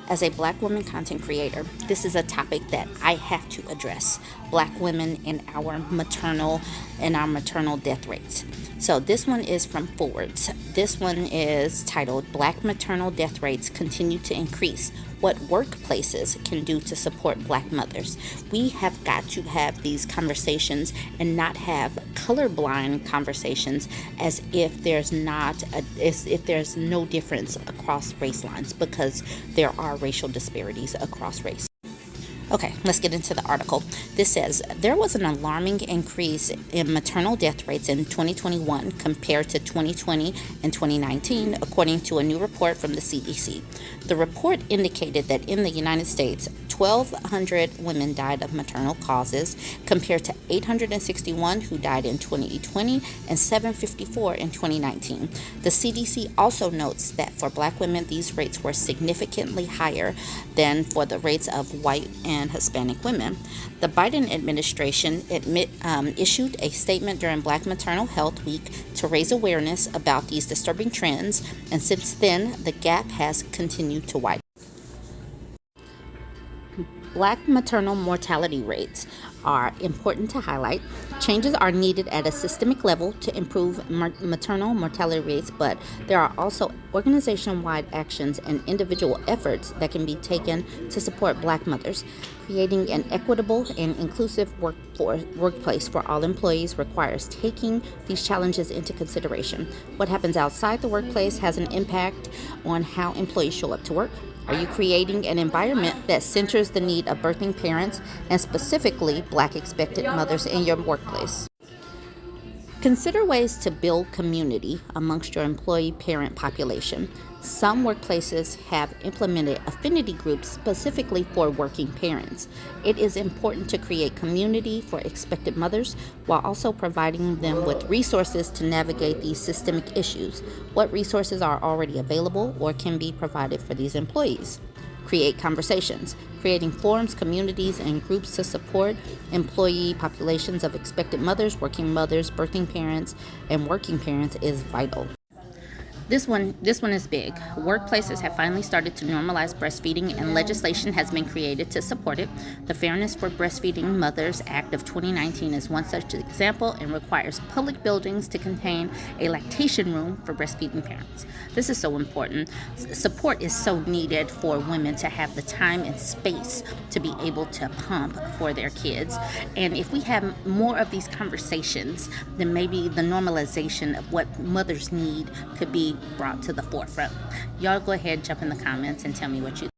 As a Black woman content creator, this is a topic that I have to address. Black women and our maternal death rates. So this one is from Forbes. This one is titled Black Maternal Death Rates Continue to Increase. What workplaces can do to support Black mothers. We have got to have these conversations and not have colorblind conversations as if there's no difference across race lines, because there are racial disparities across race. Okay, let's get into the article. This says there was an alarming increase in maternal death rates in 2021 compared to 2020 and 2019, according to a new report from the CDC. The report indicated that in the United States, 1,200 women died of maternal causes, compared to 861 who died in 2020 and 754 in 2019. The CDC also notes that for Black women, these rates were significantly higher than for the rates of white and Hispanic women. The Biden administration issued a statement during Black Maternal Health Week to raise awareness about these disturbing trends, and since then, the gap has continued to widen. Black maternal mortality rates are important to highlight. Changes are needed at a systemic level to improve maternal mortality rates, but there are also organization-wide actions and individual efforts that can be taken to support Black mothers. Creating an equitable and inclusive workplace for all employees requires taking these challenges into consideration. What happens outside the workplace has an impact on how employees show up to work. Are you creating an environment that centers the need of birthing parents and specifically Black expectant mothers in your workplace? Consider ways to build community amongst your employee parent population. Some workplaces have implemented affinity groups specifically for working parents. It is important to create community for expectant mothers while also providing them with resources to navigate these systemic issues. What resources are already available or can be provided for these employees? Create conversations. Creating forums, communities, and groups to support employee populations of expectant mothers, working mothers, birthing parents, and working parents is vital. This one is big. Workplaces have finally started to normalize breastfeeding, and legislation has been created to support it. The Fairness for Breastfeeding Mothers Act of 2019 is one such example and requires public buildings to contain a lactation room for breastfeeding parents. This is so important. Support is so needed for women to have the time and space to be able to pump for their kids. And if we have more of these conversations, then maybe the normalization of what mothers need could be brought to the forefront. Y'all go ahead, jump in the comments and tell me what you think.